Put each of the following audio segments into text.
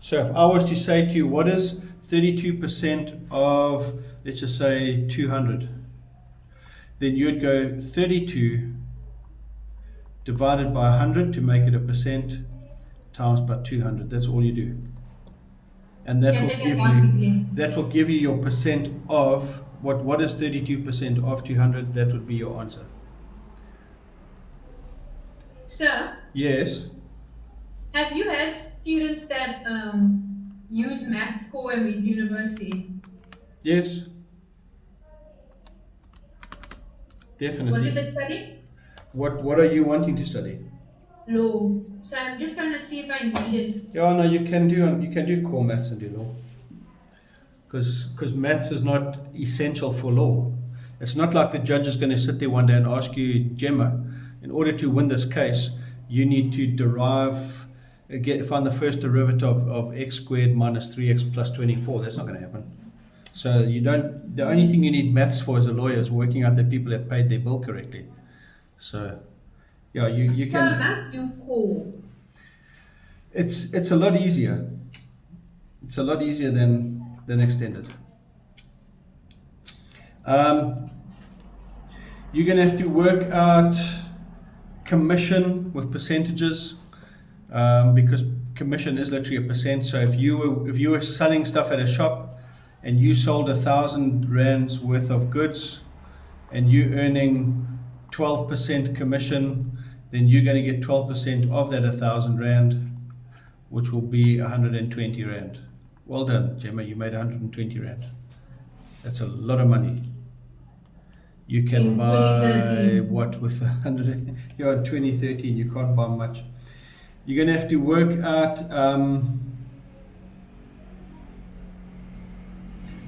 So if I was to say to you, what is 32% of, let's just say 200, then you'd go 32 divided by 100 to make it a percent times by 200. That's all you do. And that Can will take give it on you quickly. your percent of what is 32% of 200. That would be your answer. Sir, Yes. have you had students that use math score and with university? Yes, What did they definitely. study? What are you wanting to study? Law. So I'm just trying to see if I need it. Yeah, no, you can do core maths and do law. Because maths is not essential for law. It's not like the judge is going to sit there one day and ask you, Jemmeh, in order to win this case, you need to find the first derivative of x squared minus 3x plus 24. That's not going to happen. So the only thing you need maths for as a lawyer is working out that people have paid their bill correctly. So, yeah, you So I can, might do core. it's a lot easier. It's a lot easier than extended. You're going to have to work out commission with percentages, because commission is literally a percent. So if you were selling stuff at a shop and you sold 1,000 rands worth of goods and you earning 12% commission, then you're going to get 12% of that 1,000 rand, which will be 120 rand. Well done, Jemmeh, you made 120 rand. That's a lot of money. You can In buy 2013. what with 100? You're in 2013. You can't buy much. You're going to have to work out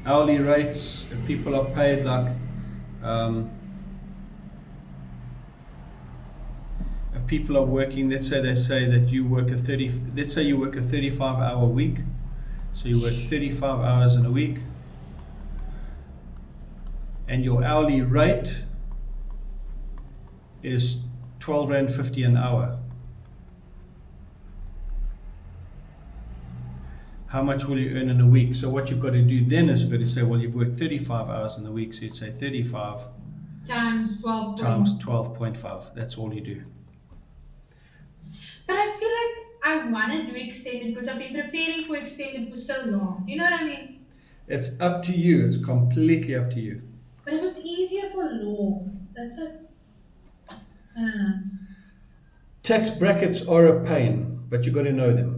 hourly rates if people are paid like if people are working. Let's say they say that you work Let's say you work a 35-hour week. So you work 35 hours in a week, and your hourly rate is 12 rand 50 an hour. How much will you earn in a week? So what you've got to do then is you've got to say, well, you've worked 35 hours in the week, so you'd say 35 Times 12. times 12.5. That's all you do. But I feel like I want to do extended because I've been preparing for extended for so long. You know what I mean? It's up to you. It's completely up to you. But if it's easier for law, that's what. I don't know. Tax brackets are a pain, but you've got to know them.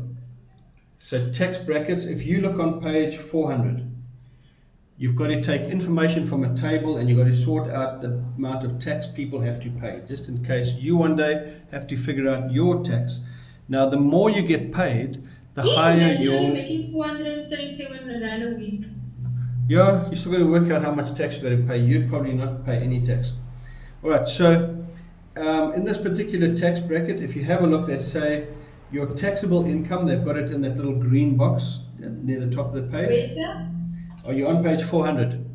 So tax brackets, if you look on page 400, you've got to take information from a table and you've got to sort out the amount of tax people have to pay, just in case you one day have to figure out your tax. Now, the more you get paid, the higher Imagine your... you're making 437 rand a week. Yeah, you still got to work out how much tax you got to pay. You'd probably not pay any tax. All right, so in this particular tax bracket, if you have a look, they say your taxable income, they've got it in that little green box near the top of the page. Where's that? Are you on page 400?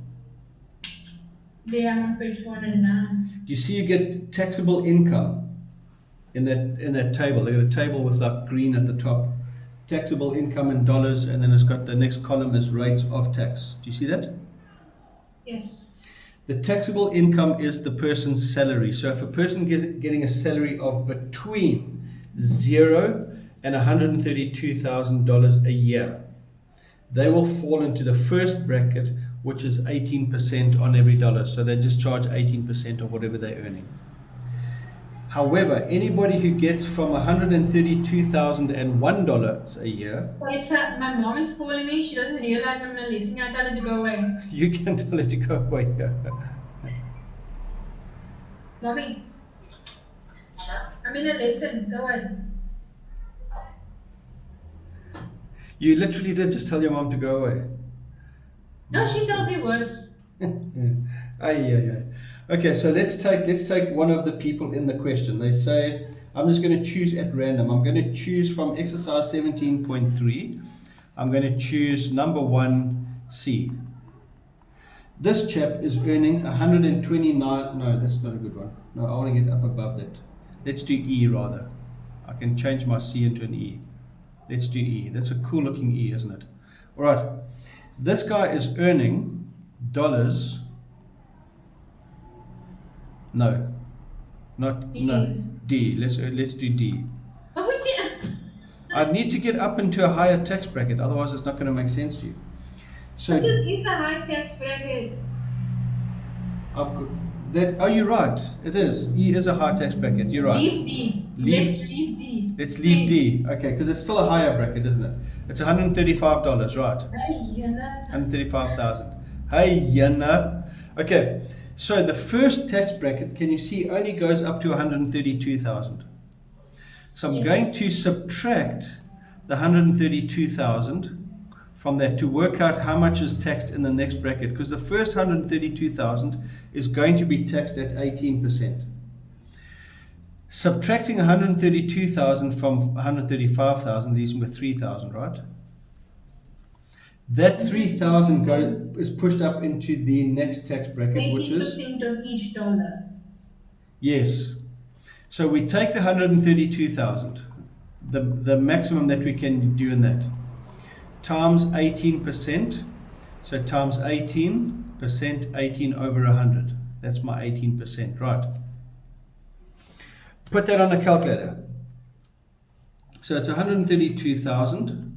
There, I'm on page 409. Do you see you get taxable income in that table? They've got a table with like green at the top. Taxable income in dollars, and then it's got the next column is rates of tax. Do you see that? Yes. The taxable income is the person's salary. So if a person is getting a salary of between $0 and $132,000 a year, they will fall into the first bracket, which is 18% on every dollar. So they just charge 18% of whatever they're earning. However, anybody who gets from $132,001 a year, Sorry, sir, my mom is calling me. She doesn't realize I'm in a lesson. I tell her to go away. you can tell it to go away. Mommy. Hello? I'm in a lesson. Go away. You literally did just tell your mom to go away. No, she tells me worse. Aye. Okay, so let's take one of the people in the question. They say, I'm just going to choose at random. I'm going to choose from exercise 17.3. I'm going to choose number 1C. This chap is earning 129. No, that's not a good one. No, I want to get up above that. Let's do E rather. I can change my C into an E. Let's do E. That's a cool looking E, isn't it? All right. This guy is earning dollars. No, not no. Is. D. Let's do D. Oh, we did. I need to get up into a higher tax bracket, otherwise it's not going to make sense to you. So This is a high tax bracket. I've got that. Oh, you're right. It is. E is a high tax bracket. You're right. Leave D. Leave- Let's leave D. Let's leave D. Okay, because it's still a higher bracket, isn't it? It's $135, right? Ayana. 135,000. Hey, you know. Okay, so the first tax bracket, can you see, only goes up to 132,000. So I'm Yes. going to subtract the 132,000 from that to work out how much is taxed in the next bracket, because the first 132,000 is going to be taxed at 18%. Subtracting 132,000 from 135,000 leaves me with 3,000, right? That 3,000 is pushed up into the next tax bracket, which is 18% of each dollar. yes. So we take the 132,000, the maximum that we can do in that, times 18%. So times 18%, 18 over 100. That's my 18%, right? Put that on a calculator. So it's 132,000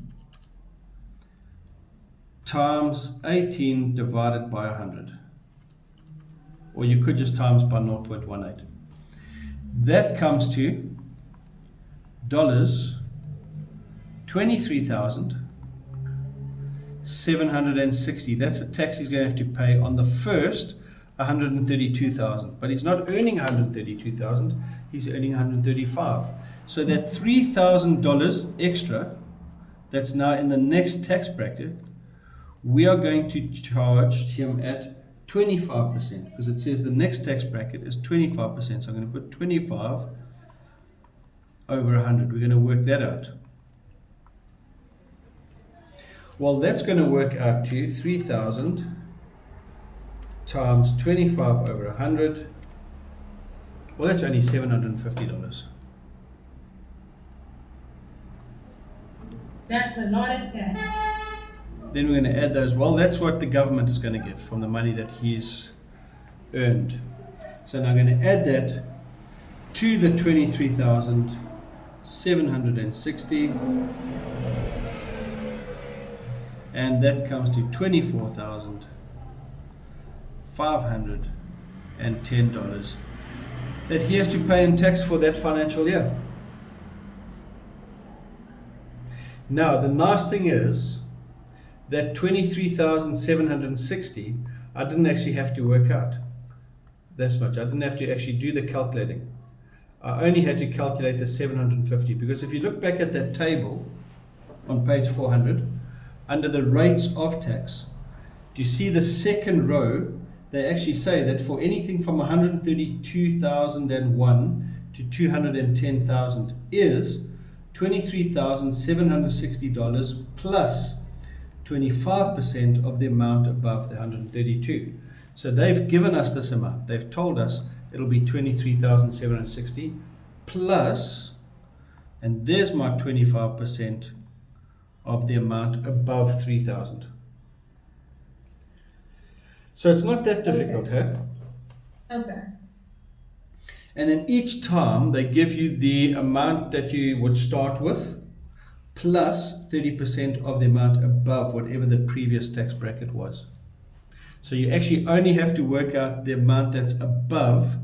times 18 divided by 100. Or you could just times by 0.18. That comes to dollars 23,760. That's a tax he's going to have to pay on the first 132,000. But he's not earning 132,000. He's earning 135. So that $3,000 extra that's now in the next tax bracket, we are going to charge him at 25%, because it says the next tax bracket is 25%. So I'm going to put 25 over 100. We're going to work that out. Well, that's going to work out to 3,000 times 25 over 100. Well, that's only $750. That's a lot of tax. Then we're going to add those. Well, that's what the government is going to get from the money that he's earned. So now I'm going to add that to the 23,760, and that comes to $24,510 that he has to pay in tax for that financial year. Now, the nice thing is that 23,760, I didn't actually have to work out this much. I didn't have to actually do the calculating. I only had to calculate the 750, because if you look back at that table on page 400, under the rates of tax, do you see the second row? They actually say that for anything from 132,001 to 210,000 is $23,760 plus 25% of the amount above the 132. So they've given us this amount. They've told us it'll be 23,760 plus, and there's my 25% of the amount above 3,000. So it's not that difficult, huh? Okay. And then each time they give you the amount that you would start with, plus 30% of the amount above whatever the previous tax bracket was. So you actually only have to work out the amount that's above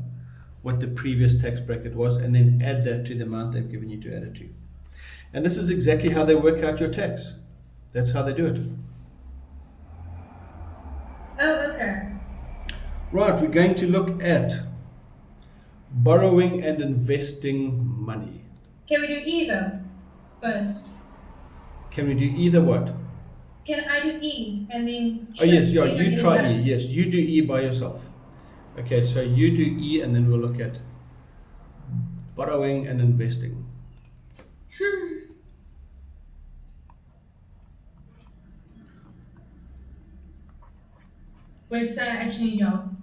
what the previous tax bracket was, and then add that to the amount they've given you to add it to. And this is exactly how they work out your tax. That's how they do it. Oh, okay. Right, we're going to look at borrowing and investing money. Can we do either first? Can we do either what? Can I do E and then? Oh yes, yeah, check you it try out? E. Yes, you do E by yourself. Okay, so you do E, and then we'll look at borrowing and investing. Wait, so I actually don't.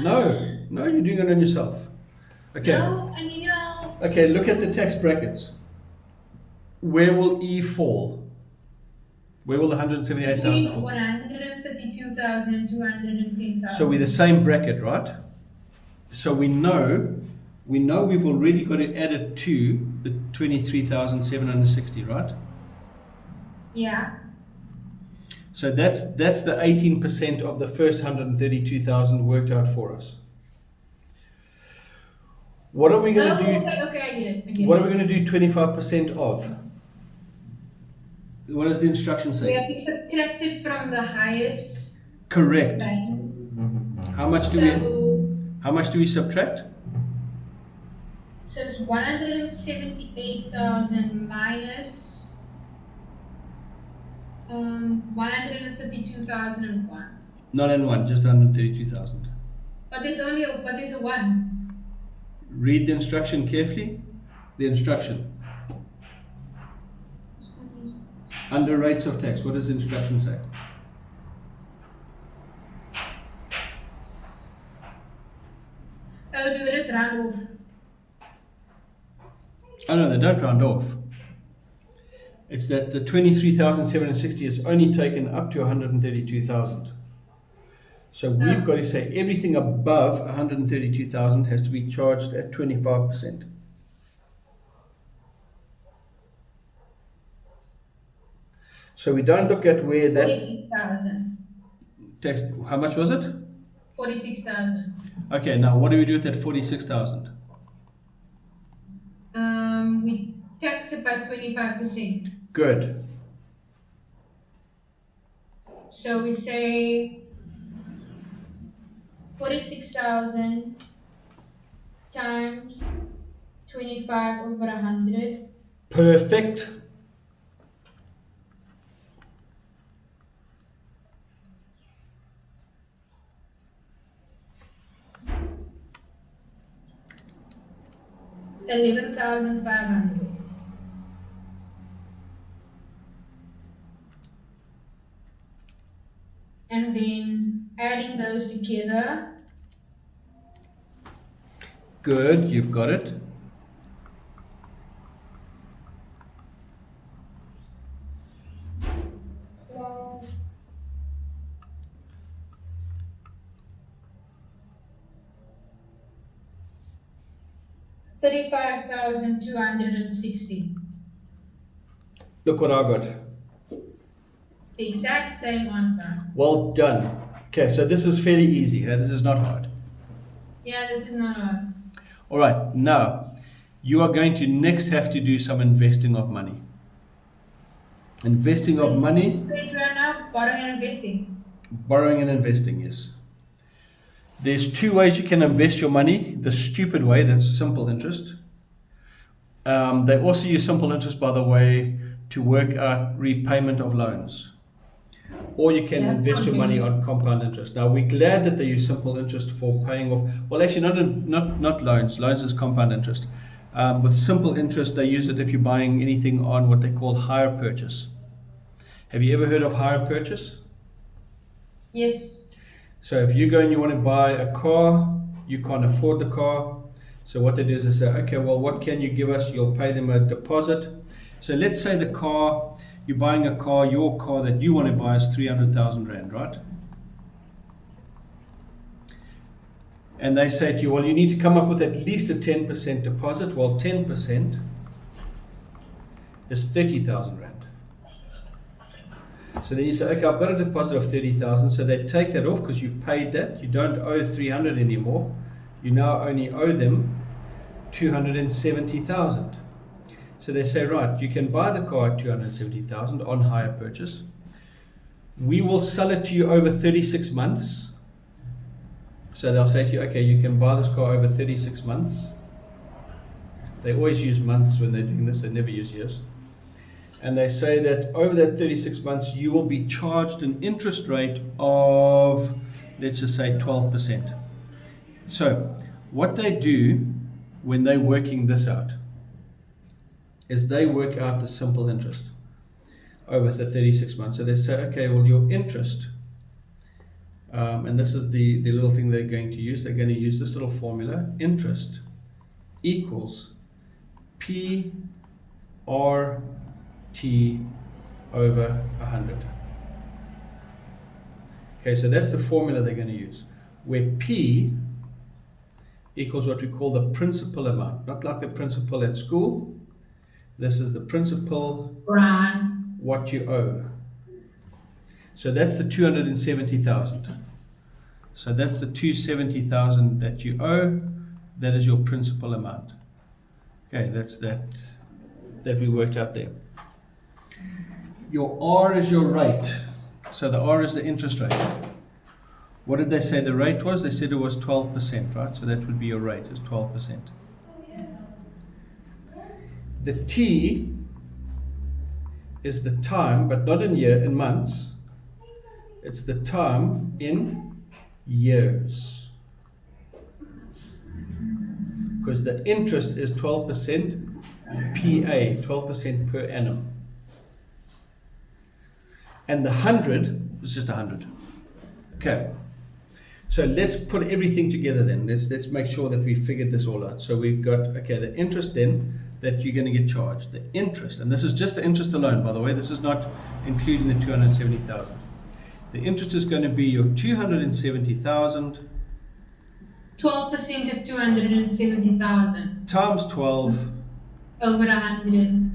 No, you're doing it on yourself. Okay, No, I need help. okay, look at the tax brackets. where will E fall? Where will the 178,000 between fall? 132,000 and 210,000. So we're the same bracket, right? So we know we've already got to add it to the 23,760, right? Yeah. So that's the 18% of the first 132,000 worked out for us. What are we going to do? Okay, I get it. What are we going to do 25% of? What does the instruction We say? have to subtract it from the highest Correct. value. How much do we subtract? So it's 178,000 minus 132,001. Not in one, just 132,000. But there's a 1. Read the instruction carefully. The instruction. Under rates of tax, what does the instruction say? Oh, do it as round off. Oh no, they don't round off. It's that the 23,760 is only taken up to 132,000. So we've got to say everything above 132,000 has to be charged at 25%. So we don't look at where that 46,000. tax. How much was it? 46,000. Okay, now what do we do with that 46,000? We tax it by 25%. Good. So we say 46,000 times 25 over 100. Perfect. $11,500. And then adding those together, Good, you've got it. well, 35,260. Look what I got. The exact same answer. Well done. Okay, so this is fairly easy. This is not hard. Yeah, this is not hard. All right, now you are going to next have to do some investing of money. Investing of money, Wait, right now, borrowing and investing. borrowing and investing, yes. There's two ways you can invest your money. The stupid way, that's simple interest. They also use simple interest, by the way, to work out repayment of loans. Or you can Yes, invest your okay. money on compound interest. Now, we're glad that they use simple interest for paying off. Well, actually, not loans. Loans is compound interest. With simple interest, they use it if you're buying anything on what they call hire purchase. Have you ever heard of hire purchase? Yes. So if you go and you want to buy a car, you can't afford the car. So what they do is they say, okay, well, what can you give us? You'll pay them a deposit. So let's say the car, you're buying a car, your car that you want to buy is 300,000 Rand, right? And they say to you, well, you need to come up with at least a 10% deposit. Well, 10% is 30,000 Rand. So then you say, okay, I've got a deposit of 30,000. So they take that off because you've paid that. You don't owe 300 anymore. You now only owe them 270,000. So they say, right, you can buy the car at 270,000 on hire purchase. We will sell it to you over 36 months. So they'll say to you, okay, you can buy this car over 36 months. They always use months when they're doing this, they never use years. And they say that over that 36 months, you will be charged an interest rate of, let's just say 12%. So what they do when they're working this out is they work out the simple interest over the 36 months. So they say, okay, well, your interest, and this is the little thing they're going to use. They're going to use this little formula. Interest equals P R T over 100. Okay, so that's the formula they're going to use, where P equals what we call the principal amount, not like the principal at school. This is the principal, Right. what you owe. So that's the 270,000. So that's the 270,000 that you owe. That is your principal amount. Okay, that's that we worked out there. Your R is your rate. So the R is the interest rate. What did they say the rate was? They said it was 12%, right? So that would be your rate, is 12%. The T is the time, but not in months. It's the time in years. Because the interest is 12% PA, 12% per annum. And the 100 is just 100. Okay. So let's put everything together then. Let's make sure that we figured this all out. So we've got, okay, the interest then that you're going to get charged. The interest, and this is just the interest alone, by the way. This is not including the 270,000. The interest is going to be your 270,000 12% of 270,000 times 12 over 100.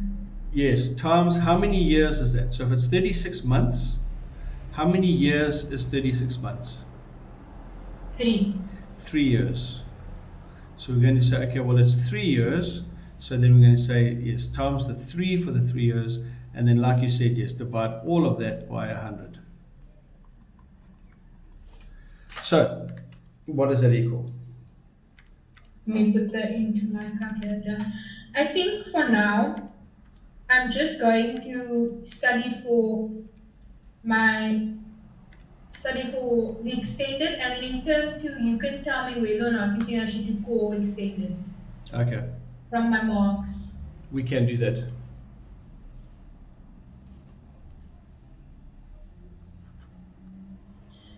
Yes, times how many years is that? So if it's 36 months, how many years is 36 months? 3. 3 years. So we're going to say, okay, well, it's 3 years. So then we're going to say, yes, times the 3 for the 3 years. And then, like you said, yes, divide all of that by 100. So, what does that equal? Let me put that into my calculator. I think for now, I'm just going to study for the extended, and then in term 2, you can tell me whether or not you think I should do core extended Okay, from my marks. we can do that.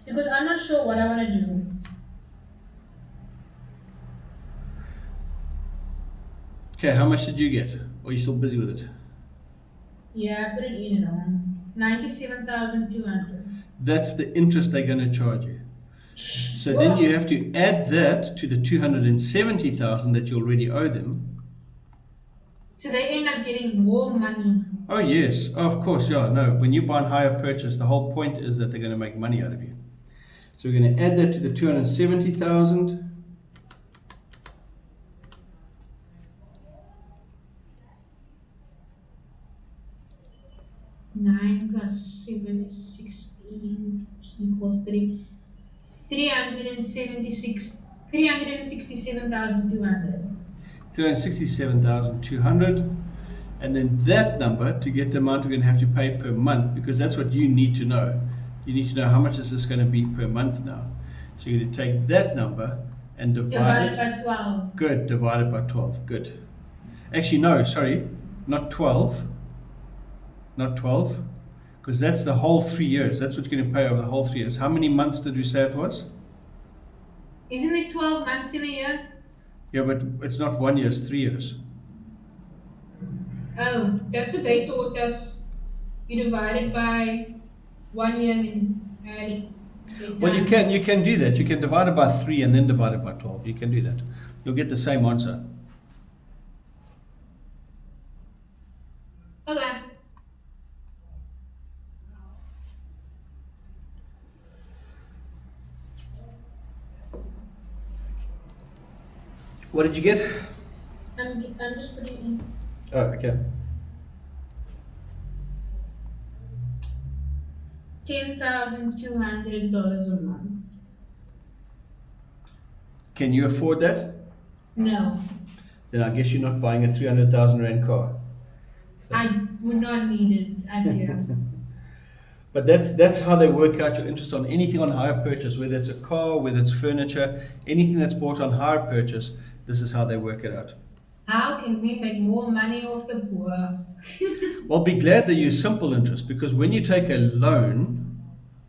Because I'm not sure what I want to do. Okay, how much did you get? Or are you still busy with it? Yeah, I put it in and on. 97,200. That's the interest they're going to charge you. So then you have to add that to the 270,000 that you already owe them. So they end up getting more money. Oh yes, oh, of course, yeah, no. When you buy a hire purchase, the whole point is that they're going to make money out of you. So we're going to add that to the 270,000. Nine plus 7 is 16 equals 367,200. 367,200. And then that number to get the amount we're going to have to pay per month, because that's what you need to know. You need to know how much is this going to be per month now. So you're going to take that number and divide it by 12. Good, divided by 12. Good. Actually, no, sorry, not 12. Not 12, because that's the whole 3 years. That's what you're going to pay over the whole 3 years. How many months did we say it was? Isn't it 12 months in a year? Yeah, but it's not 1 year, it's 3 years. Oh, that's what they taught us. You divide it by 1 year and then add it. Well, you can do that. You can divide it by 3 and then divide it by 12. You can do that. You'll get the same answer. Okay. What did you get? I'm just putting it in. Oh, okay. $10,200 a month. Can you afford that? No, Then I guess you're not buying a 300,000 rand car. So. I would not need it at here. But that's how they work out your interest on anything on hire purchase, whether it's a car, whether it's furniture, anything that's bought on hire purchase. This is how they work it out. How can we make more money off the poor? Well, be glad they use simple interest, because when you take a loan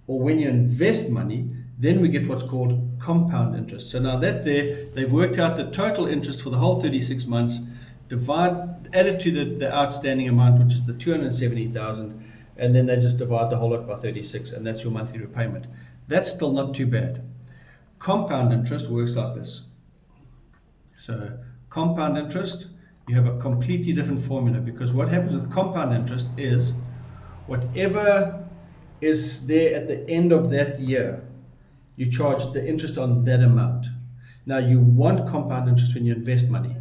or when you invest money, then we get what's called compound interest. So now that they've worked out the total interest for the whole 36 months, add it to the outstanding amount, which is the 270,000, and then they just divide the whole lot by 36, and that's your monthly repayment. That's still not too bad. Compound interest works like this. So compound interest, you have a completely different formula, because what happens with compound interest is whatever is there at the end of that year, you charge the interest on that amount. Now, you want compound interest when you invest money,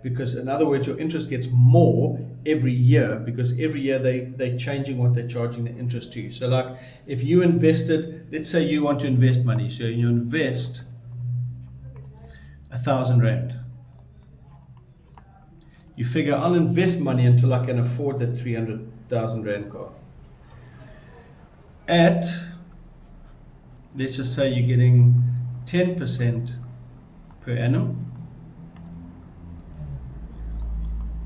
because in other words, your interest gets more every year, because every year they're changing what they're charging the interest to you. So like if you invested, let's say you want to invest money, so you invest 1,000 rand. You figure, I'll invest money until I can afford that 300,000 rand car. Let's just say you're getting 10% per annum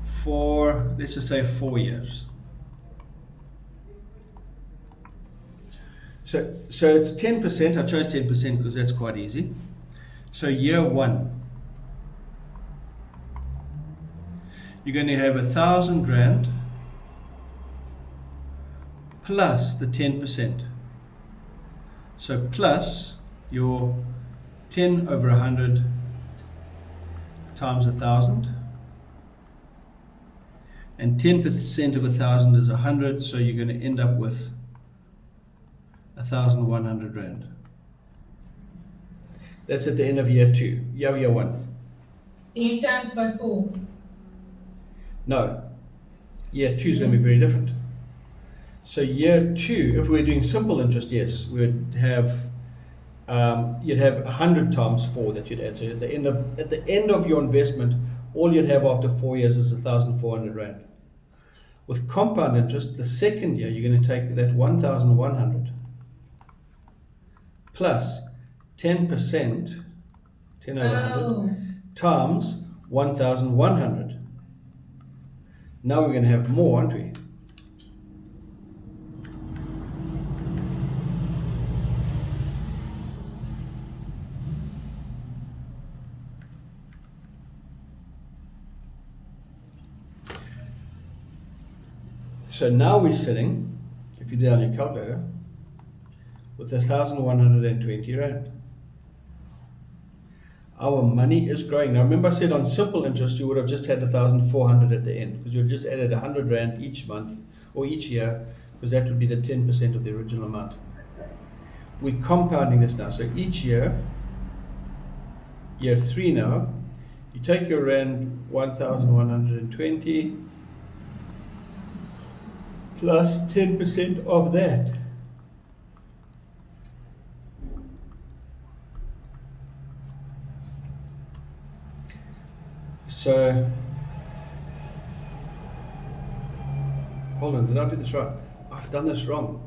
for, let's just say, 4 years. So it's 10%. I chose 10% because that's quite easy. So year one, you're going to have 1,000 rand plus the 10%. So plus your 10 over 100 times 1,000, and 10% of 1,000 is 100, so you're going to end up with 1,100 rand. That's at the end of year two, year one. 10 times by 4. No, year two is going to be very different. So year two, if we're doing simple interest, yes, we would have you'd have 100 times 4 that you'd add. So at the end of your investment, all you'd have after 4 years is 1,400 rand. With compound interest, the second year you're going to take that 1,100 plus 10%, 10 over 100 times 1,100. Now we're going to have more, aren't we? So now we're sitting, if you do it on your calculator, with 1,120 rand. Our money is growing. Now remember I said on simple interest you would have just had 1,400 at the end, because you would have just added 100 rand each month or each year, because that would be the 10% of the original amount. We're compounding this now. So each year, year 3 now, you take your rand 1,120 plus 10% of that. So, hold on, did I do this right? I've done this wrong.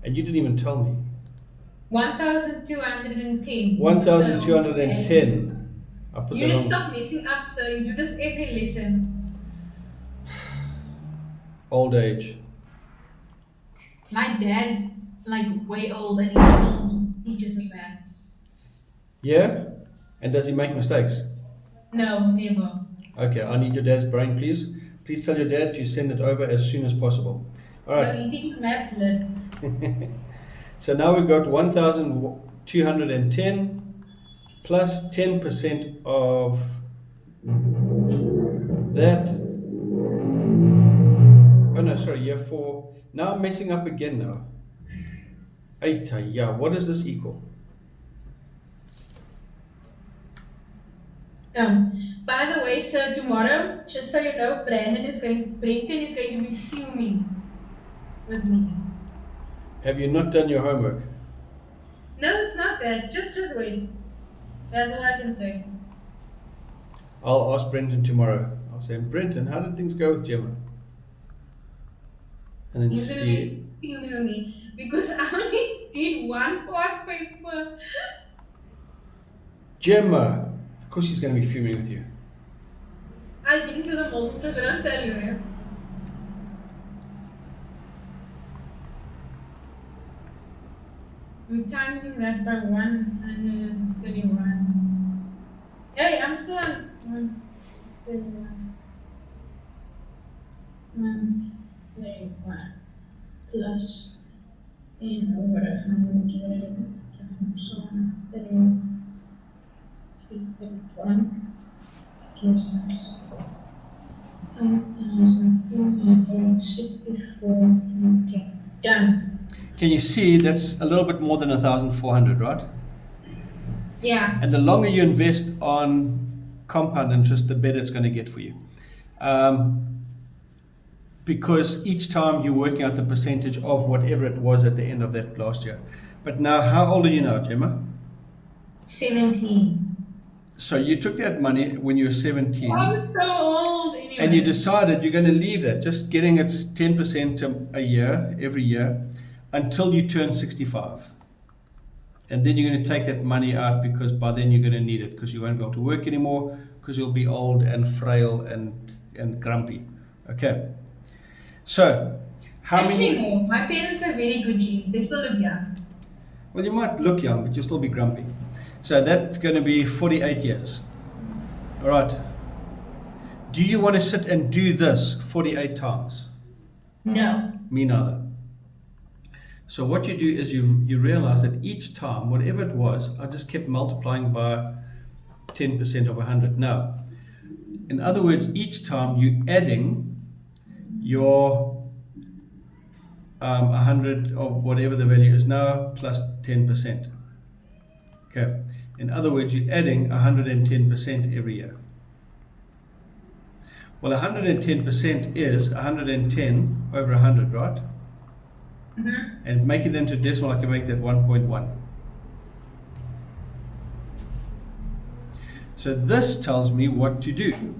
And you didn't even tell me. 1,210. 1,210. I put You that just wrong. stop messing up, so you do this every lesson. Old age. My dad's like way old and he teaches me maths. Yeah? And does he make mistakes? No, never. Okay, I need your dad's brain, please. Please tell your dad to send it over as soon as possible. All No, right. he teaches maths lit. So now we've got 1,210 plus 10% of that. Oh no, sorry, year 4. Now I'm messing up again now. Eita, yeah, what does this equal? By the way, sir, tomorrow, just so you know, Brenton is going to be fuming with me. Have you not done your homework? No, it's not that. Just wait. That's all I can say. I'll ask Brenton tomorrow. I'll say, Brenton, how did things go with Jemmeh? And then He's going to see. be fuming with me because I only did one past paper. Jemmeh! Of course she's going to be fuming with you. I didn't do the multiple choice, I don't tell you. Yeah? We're timing that by 131. Hey, I'm still on 131. 31 plus n over 100 times 131 gives us 5,464. Done. Can you see that's a little bit more than 1,400, right? Yeah. And the longer you invest on compound interest, the better it's going to get for you. Because each time you're working out the percentage of whatever it was at the end of that last year. But now, how old are you now, Jemmeh? 17. So you took that money when you were 17. I'm so old anyway. And you decided you're going to leave that, just getting its 10% a year, every year, until you turn 65. And then you're going to take that money out because by then you're going to need it because you won't be able to work anymore because you'll be old and frail and grumpy. Okay. So, how Actually, many? no. My parents have very good genes. They still look young. Well, you might look young, but you'll still be grumpy. So that's going to be 48 years. All right. Do you want to sit and do this 48 times? No. Me neither. So what you do is you realize that each time, whatever it was, I just kept multiplying by 10% of 100. Now, in other words, each time you're adding your 100 of whatever the value is now plus 10%. Okay. In other words, you're adding 110% every year. Well, 110% is 110 over 100, right? Mm-hmm. And making them to decimal, I can make that 1.1. So this tells me what to do.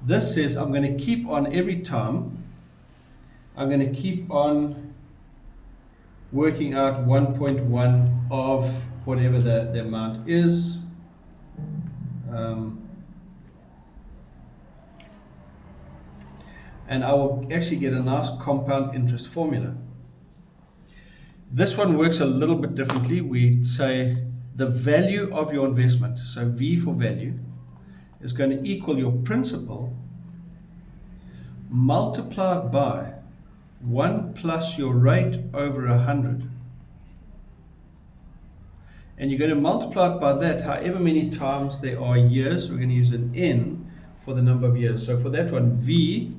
This says I'm going to keep on every time. I'm going to keep on working out 1.1 of whatever the amount is. And I will actually get a nice compound interest formula. This one works a little bit differently. We say the value of your investment, so V for value, is going to equal your principal multiplied by 1 plus your rate over 100. And you're going to multiply it by that however many times there are years. We're going to use an N for the number of years. So for that one, V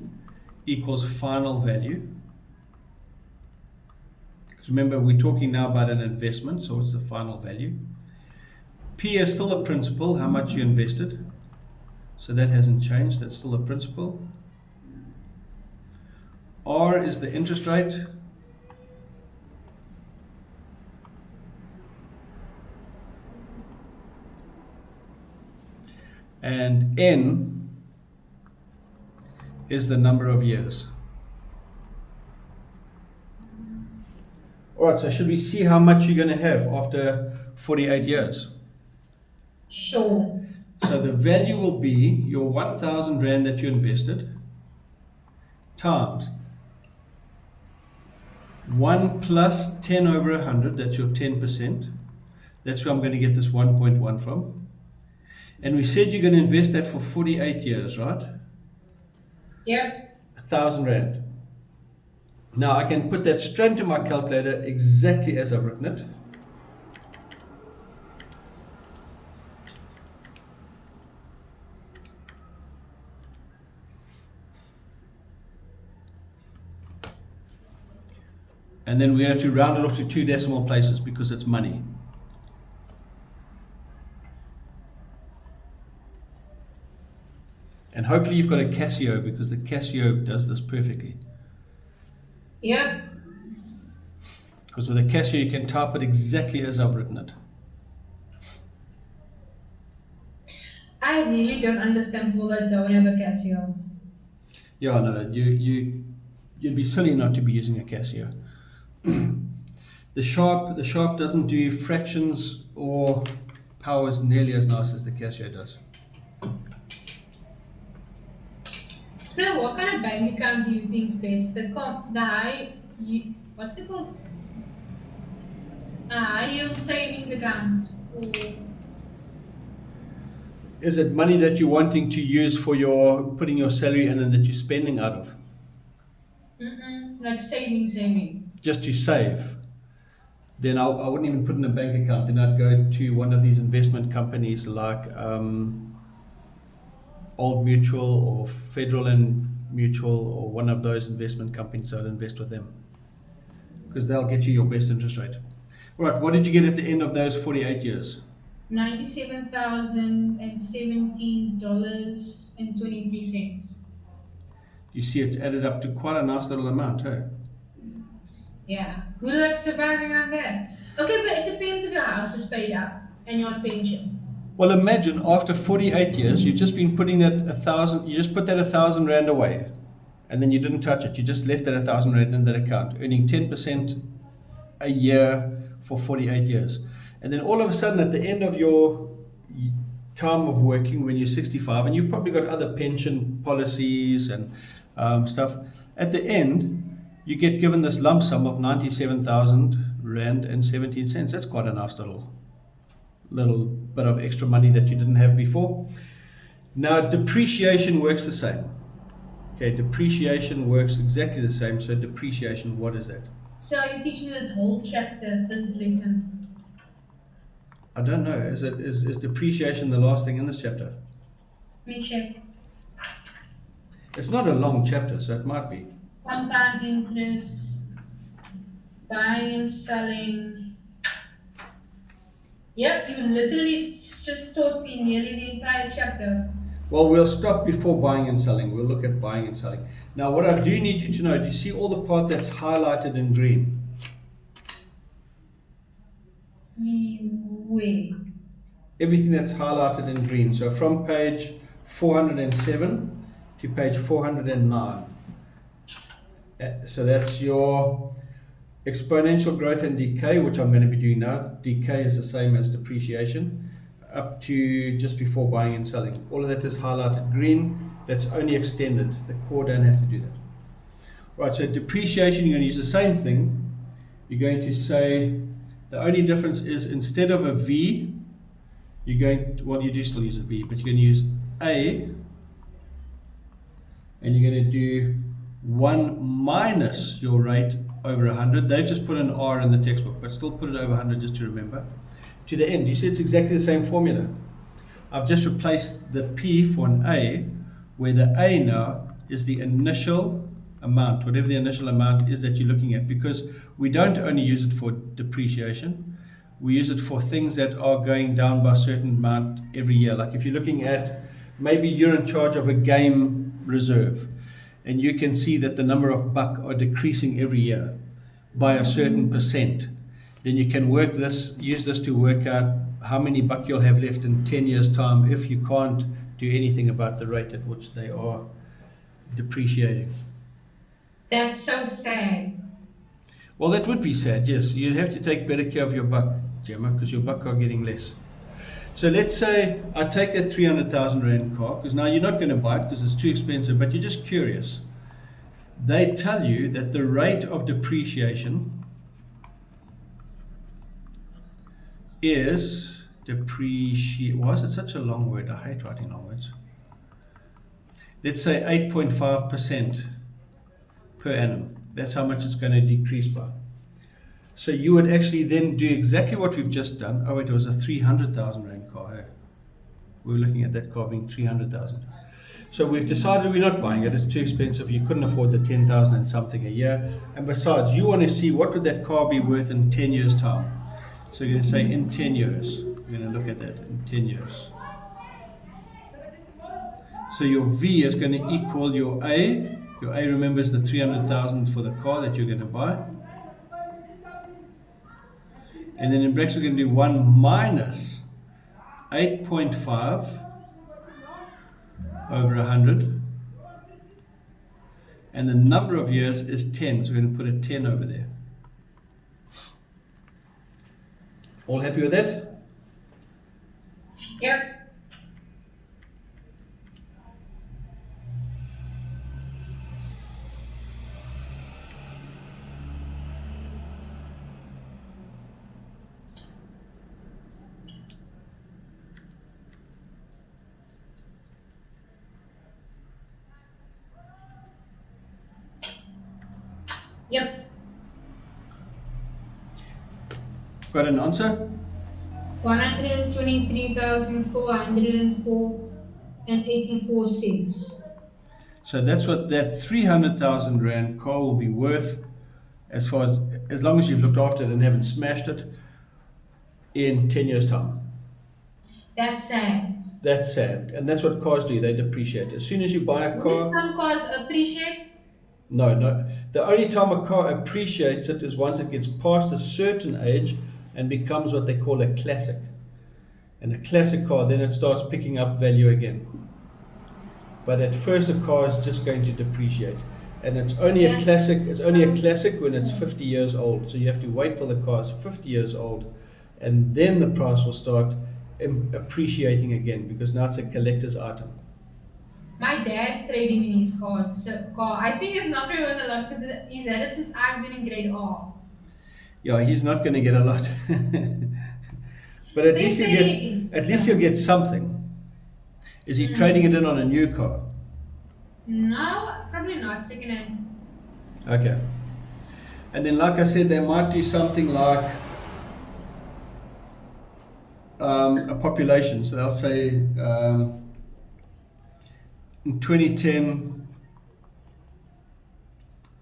equals final value. Because remember, we're talking now about an investment, so what's the final value? P is still a principal, how much you invested. So that hasn't changed, that's still a principal. R is the interest rate. And N is the number of years. All right, so should we see how much you're going to have after 48 years? Sure. So the value will be your 1,000 Rand that you invested times 1 plus 10 over 100, that's your 10%. That's where I'm going to get this 1.1 from. And we said you're going to invest that for 48 years, right? Yep. 1,000 Rand. Now I can put that straight into my calculator exactly as I've written it. And then we have to round it off to 2 decimal places because it's money. And hopefully you've got a Casio because the Casio does this perfectly. Yep. Because with a Casio you can type it exactly as I've written it. I really don't understand people that don't have a Casio. Yeah, no, you'd be silly not to be using a Casio. The Sharp doesn't do fractions or powers nearly as nice as the Casio does. So, what kind of bank account do you think is best? The high, what's it called? High yield savings account. Or Is it money that you're wanting to use for your putting your salary in and that you're spending out of? Like saving. just to save, then I wouldn't even put in a bank account. Then I'd go to one of these investment companies like Old Mutual or Federal and Mutual or one of those investment companies. I'd invest with them because they'll get you your best interest rate. All right, what did you get at the end of those 48 years? $97,017.23. You see, it's added up to quite a nice little amount, hey? Yeah. Who likes surviving on that? Okay, but it depends if your house is paid up and you're on pension. Well, imagine after 48 years, you've just been putting that 1,000, you just put that 1,000 rand away, and then you didn't touch it. You just left that 1,000 rand in that account, earning 10% a year for 48 years. And then all of a sudden, at the end of your time of working, when you're 65, and you've probably got other pension policies and stuff, at the end, you get given this lump sum of 97,000 rand and 17 cents. That's quite a nice little bit of extra money that you didn't have before. Now, depreciation works the same. Okay, depreciation works exactly the same. So depreciation, what is that? So you're teaching this whole chapter, this lesson. I don't know. Is depreciation the last thing in this chapter? Let me check. It's not a long chapter, so it might be. Compound interest, buying and selling. Yep, you literally just taught me nearly the entire chapter. Well, we'll stop before buying and selling. We'll look at buying and selling. Now, what I do need you to know, do you see all the part that's highlighted in green? Wait. Everything that's highlighted in green. So from page 407 to page 409. So that's your exponential growth and decay, which I'm going to be doing now. Decay is the same as depreciation, up to just before buying and selling. All of that is highlighted green. That's only extended. The core don't have to do that. Right, so depreciation, you're going to use the same thing. You're going to say, the only difference is instead of a V, you're going to, well, you do still use a V, but you're going to use A, and you're going to do 1 minus your rate over 100. They've just put an R in the textbook, but still put it over 100 just to remember. To the end, you see it's exactly the same formula. I've just replaced the P for an A, where the A now is the initial amount, whatever the initial amount is that you're looking at, because we don't only use it for depreciation, we use it for things that are going down by a certain amount every year. Like if you're looking at, maybe you're in charge of a game reserve, and you can see that the number of buck are decreasing every year by a certain percent, then you can use this to work out how many buck you'll have left in 10 years' time if you can't do anything about the rate at which they are depreciating. That's so sad. Well, that would be sad, yes. You'd have to take better care of your buck, Jemmeh, because your buck are getting less. So let's say I take that 300,000 Rand car, because now you're not going to buy it because it's too expensive, but you're just curious. They tell you that the rate of depreciation is why is it such a long word? I hate writing long words. Let's say 8.5% per annum. That's how much it's going to decrease by. So you would actually then do exactly what we've just done. Oh wait, it was a 300,000 Rand car. Hey? We were looking at that car being 300,000. So we've decided we're not buying it. It's too expensive. You couldn't afford the 10,000 and something a year. And besides, you want to see what would that car be worth in 10 years' time. So you're going to say in 10 years. We're going to look at that in 10 years. So your V is going to equal your A. Your A, remember, is the 300,000 for the car that you're going to buy. And then in brackets, we're going to do 1 minus 8.5 over 100. And the number of years is 10. So we're going to put a 10 over there. All happy with that? Yep. Yep. Got an answer? 123,404 and 84 cents. So that's what that 300,000 Rand car will be worth as long as you've looked after it and haven't smashed it in 10 years' time. That's sad. That's sad. And that's what cars do, they depreciate. As soon as you buy a Wouldn't car, some cars appreciate? no. The only time a car appreciates it is once it gets past a certain age and becomes what they call a classic. And a classic car, then it starts picking up value again. But at first, a car is just going to depreciate, and it's only a classic. It's only a classic when it's 50 years old. So you have to wait till the car is 50 years old, and then the price will start appreciating again because now it's a collector's item. My dad's trading in his car. I think it's not very worth a lot because he's had it since I've been in grade R. Yeah, he's not going to get a lot, but at least he'll get something. Is he trading it in on a new car? No, probably not. Second hand. Okay. And then, like I said, they might do something like a population. So they'll say in 2010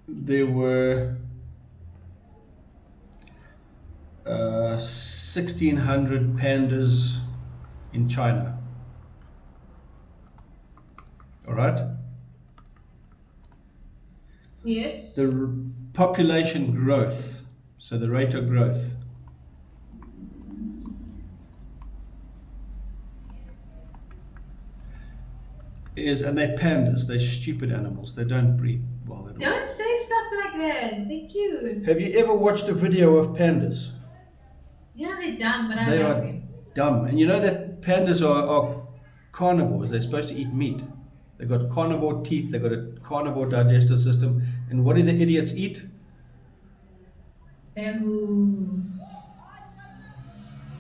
there were 1,600 pandas in China. All right? Yes. The population growth, so the rate of growth, and they're pandas, they're stupid animals, they don't breed well at all. Don't say stuff like that. They're cute. Have you ever watched a video of pandas? Yeah, they're dumb, but I They like are them. dumb. And you know that pandas are carnivores, they're supposed to eat meat. They've got carnivore teeth, they've got a carnivore digestive system. And what do the idiots eat? Bamboo.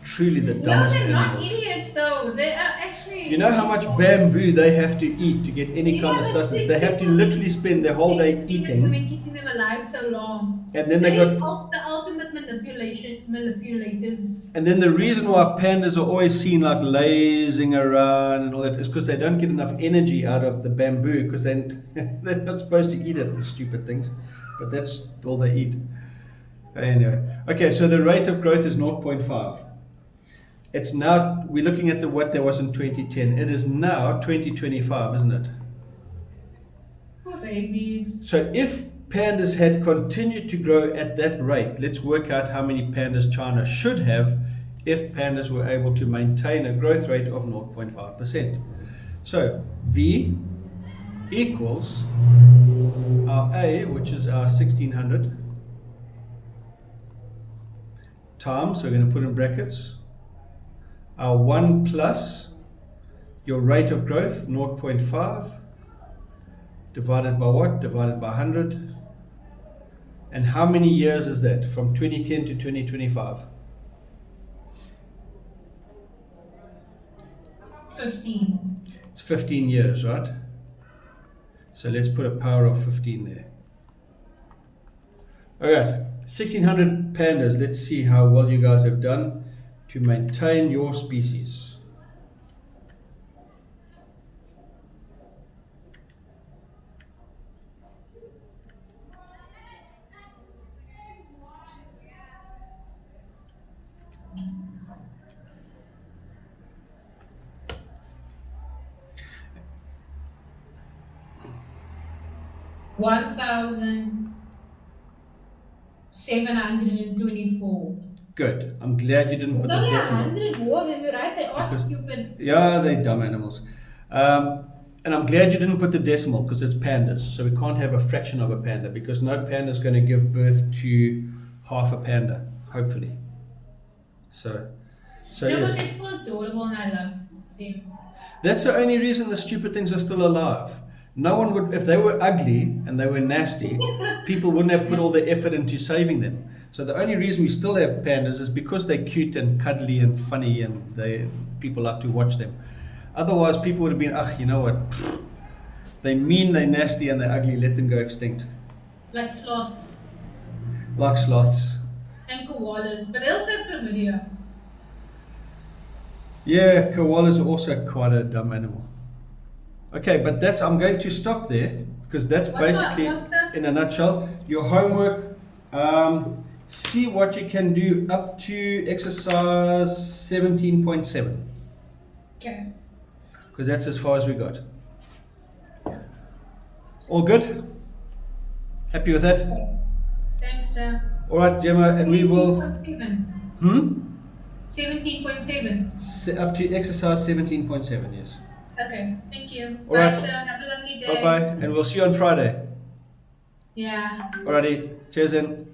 Truly the No, dumbest they're not animals. idiots though. They are actually. You know how much bamboo they have to eat to get any You kind know, of but sustenance? see, They have to people- literally spend their whole day They've eating, been keeping them alive so long. and then they got. The ultimate manipulators. And then the reason why pandas are always seen like lazing around and all that is because they don't get enough energy out of the bamboo because they're not supposed to eat it, the stupid things. But that's all they eat. Anyway, okay, so the rate of growth is 0.5. It's now, we're looking at what there was in 2010. It is now 2025, isn't it? Poor babies. So if pandas had continued to grow at that rate, let's work out how many pandas China should have if pandas were able to maintain a growth rate of 0.5%. So V equals our A, which is our 1600, times, so we're going to put in brackets, our 1 plus your rate of growth, 0.5, divided by what? Divided by 100. And how many years is that? From 2010 to 2025? 15. It's 15 years, right? So let's put a power of 15 there. Alright, 1600 pandas. Let's see how well you guys have done to maintain your species. $1,724. Good. I'm glad you didn't put It's the only decimal. 100 more than you right? They are Because- stupid. Yeah, they're dumb animals. And I'm glad you didn't put the decimal because it's pandas. So we can't have a fraction of a panda because no panda is going to give birth to half a panda, hopefully. So No, but yes. they're still adorable and I love them. That's the only reason the stupid things are still alive. No one would, if they were ugly and they were nasty, people wouldn't have put all the effort into saving them. So the only reason we still have pandas is because they're cute and cuddly and funny and people like to watch them. Otherwise, people would have been, you know what? They're mean, they're nasty, and they're ugly. Let them go extinct. Like sloths. Like sloths. and koalas, but they also have chlamydia. Yeah, koalas are also quite a dumb animal. Okay, but I'm going to stop there because that's basically, What's the in a nutshell, your homework. See what you can do up to exercise 17.7 okay? because that's as far as we got. All good? Happy with that? Thanks. All right, Gemma, and we will. 17.7. 17.7. Up to exercise 17.7, yes. Okay, thank you. All Bye, right. sir. Have a lovely Bye day. bye, and we'll see you on Friday. Yeah. Alrighty, cheers then.